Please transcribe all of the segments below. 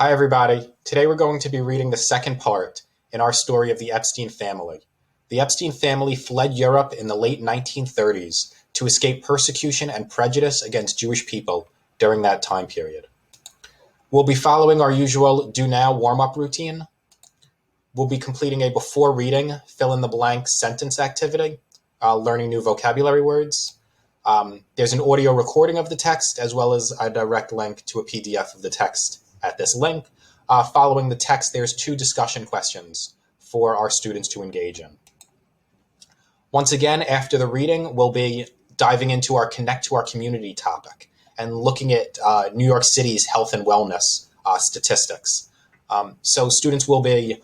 Hi, everybody. Today we're going to be reading the second part in our story of the Epstein family. The Epstein family fled Europe in the late 1930s to escape persecution and prejudice against Jewish people during that time period. We'll be following our usual do now warm-up routine. We'll be completing a before reading, fill in the blank sentence activity, learning new vocabulary words. There's an audio recording of the text as well as a direct link to a PDF of the text at this link. Following the text, there's 2 discussion questions for our students to engage in. Once again, after the reading, we'll be diving into our Connect to Our Community topic and looking at New York City's health and wellness statistics. So students will be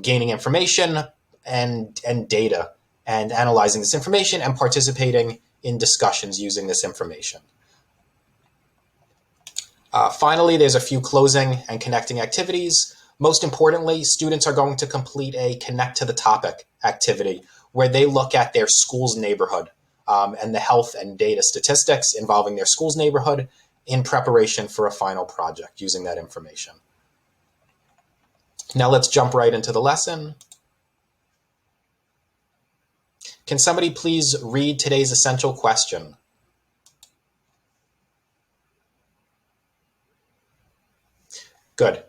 gaining information and data and analyzing this information and participating in discussions using this information. Finally, there's a few closing and connecting activities. Most importantly, students are going to complete a Connect to the Topic activity where they look at their school's neighborhood and the health and data statistics involving their school's neighborhood in preparation for a final project using that information. Now let's jump right into the lesson. Can somebody please read today's essential question? Good.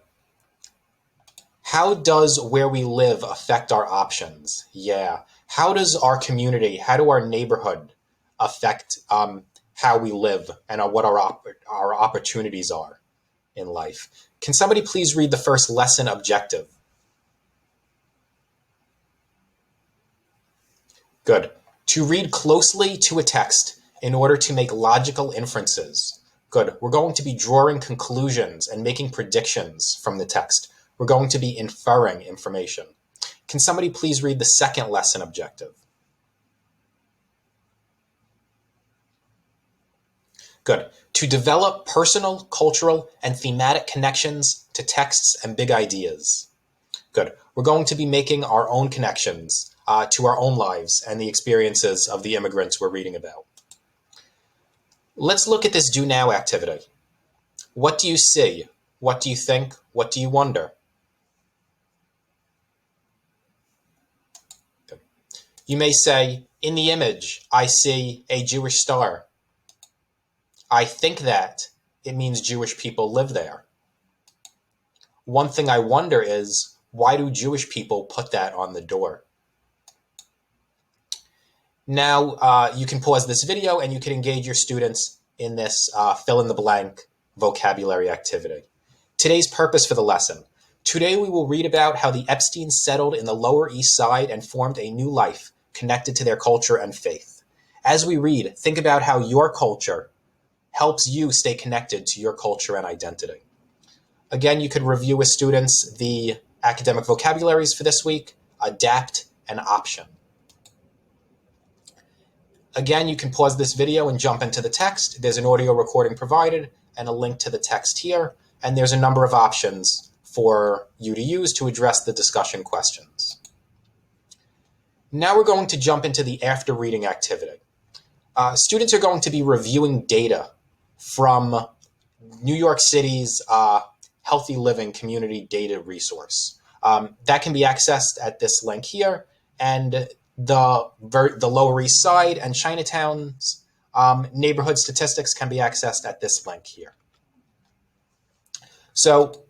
How does where we live affect our options? Yeah. How does our community, how do our neighborhood affect how we live and what our opportunities are in life? Can somebody please read the first lesson objective? Good. To read closely to a text in order to make logical inferences. Good. We're going to be drawing conclusions and making predictions from the text. We're going to be inferring information. Can somebody please read the second lesson objective? Good. To develop personal, cultural, and thematic connections to texts and big ideas. Good. We're going to be making our own connections to our own lives and the experiences of the immigrants we're reading about. Let's look at this do now activity. What do you see? What do you think? What do you wonder? Good. You may say, in the image, I see a Jewish star. I think that it means Jewish people live there. One thing I wonder is, why do Jewish people put that on the door? Now, you can pause this video and you can engage your students in this fill-in-the-blank vocabulary activity. Today's purpose for the lesson. Today we will read about how the Epsteins settled in the Lower East Side and formed a new life connected to their culture and faith. As we read, think about how your culture helps you stay connected to your culture and identity. Again, you could review with students the academic vocabularies for this week, adapt, and option. Again, you can pause this video and jump into the text. There's an audio recording provided and a link to the text here, and there's a number of options for you to use to address the discussion questions. Now we're going to jump into the after reading activity. Students are going to be reviewing data from New York City's Healthy Living Community Data Resource. That can be accessed at this link here, and the Lower East Side and Chinatown's neighborhood statistics can be accessed at this link here. So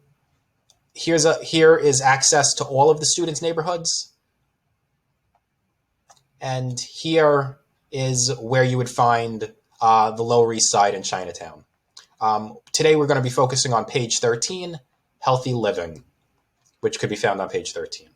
here is access to all of the students' neighborhoods, and here is where you would find the Lower East Side and Chinatown. Today we're going to be focusing on page 13, Healthy Living, which could be found on page 13.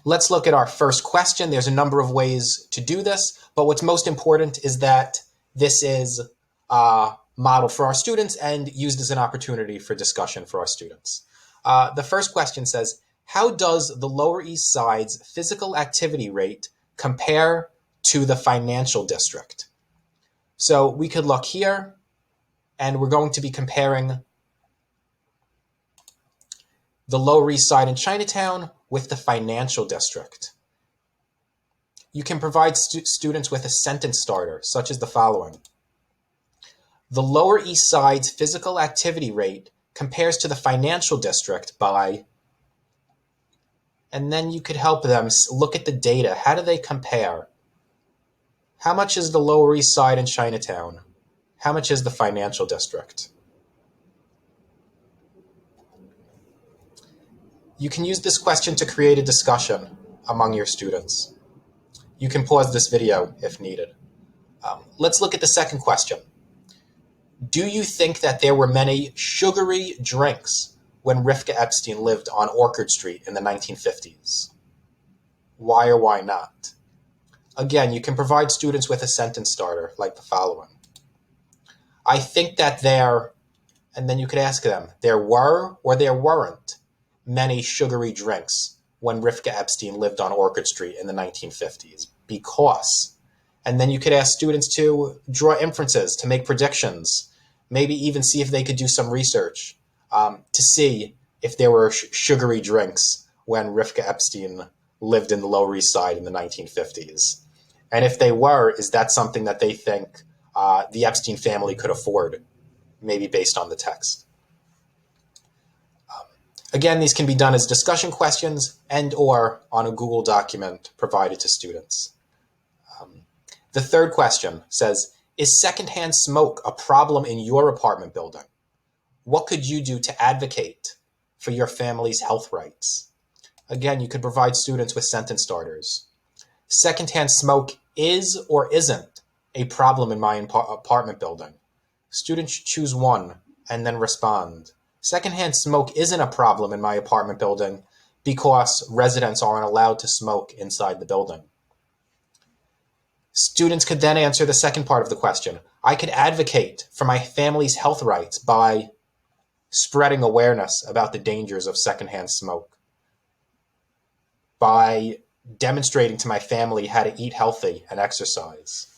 Let's look at our first question. There's a number of ways to do this, but what's most important is that this is modeled for our students and used as an opportunity for discussion for our students. The first question says, how does the Lower East Side's physical activity rate compare to the financial district? So we could look here, and we're going to be comparing the Lower East Side and Chinatown with the financial district. You can provide students with a sentence starter, such as the following. The Lower East Side's physical activity rate compares to the financial district by, and then you could help them look at the data. How do they compare? How much is the Lower East Side in Chinatown? How much is the financial district? You can use this question to create a discussion among your students. You can pause this video if needed. Let's look at the second question. Do you think that there were many sugary drinks when Rivka Epstein lived on Orchard Street in the 1950s? Why or why not? Again, you can provide students with a sentence starter like the following. I think that there, and then you could ask them, there were or there weren't many sugary drinks when Rivka Epstein lived on Orchard Street in the 1950s, because. And then you could ask students to draw inferences, to make predictions, maybe even see if they could do some research to see if there were sugary drinks when Rivka Epstein lived in the Lower East Side in the 1950s. And if they were, is that something that they think the Epstein family could afford, maybe based on the text? Again, these can be done as discussion questions and or on a Google document provided to students. The third question says, is secondhand smoke a problem in your apartment building? What could you do to advocate for your family's health rights? Again, you could provide students with sentence starters. Secondhand smoke is or isn't a problem in my apartment building. Students choose one and then respond. Secondhand smoke isn't a problem in my apartment building because residents aren't allowed to smoke inside the building. Students could then answer the second part of the question. I could advocate for my family's health rights by spreading awareness about the dangers of secondhand smoke, by demonstrating to my family how to eat healthy and exercise.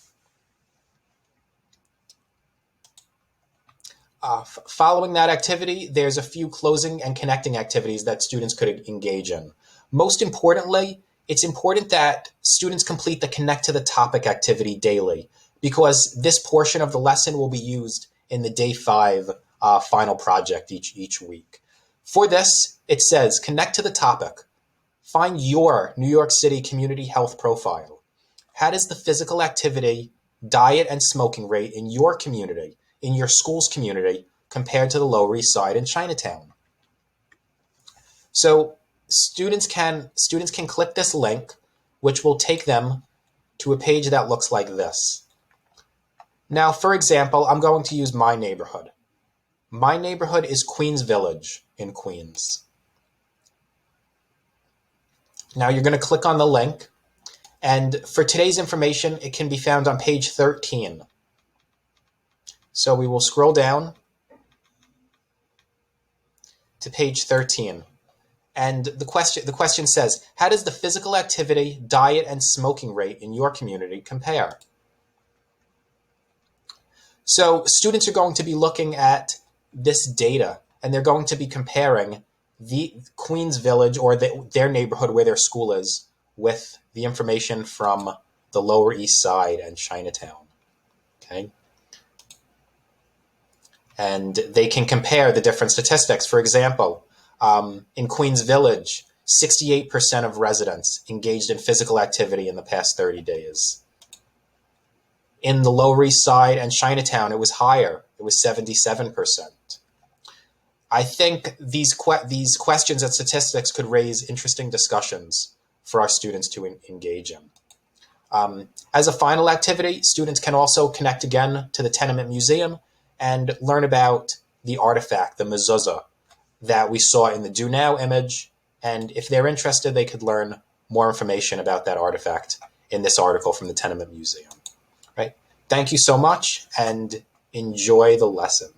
Following that activity, there's a few closing and connecting activities that students could engage in. Most importantly, it's important that students complete the Connect to the Topic activity daily, because this portion of the lesson will be used in the Day 5 final project each week. For this, it says, connect to the topic. Find your New York City community health profile. How does the physical activity, diet, and smoking rate in your community, in your school's community, compared to the Lower East Side and Chinatown? So students can click this link, which will take them to a page that looks like this. Now, for example, I'm going to use my neighborhood. My neighborhood is Queens Village in Queens. Now you're going to click on the link, and for today's information, it can be found on page 13. So we will scroll down to page 13. And the question says, how does the physical activity, diet, and smoking rate in your community compare? So students are going to be looking at this data, and they're going to be comparing the Queens Village or their neighborhood where their school is with the information from the Lower East Side and Chinatown. Okay. And they can compare the different statistics. For example, in Queens Village, 68% of residents engaged in physical activity in the past 30 days. In the Lower East Side and Chinatown, it was higher. It was 77%. I think these questions and statistics could raise interesting discussions for our students to engage in. As a final activity, students can also connect again to the Tenement Museum and learn about the artifact, the mezuzah, that we saw in the Do Now image. And if they're interested, they could learn more information about that artifact in this article from the Tenement Museum. Right? Thank you so much, and enjoy the lesson.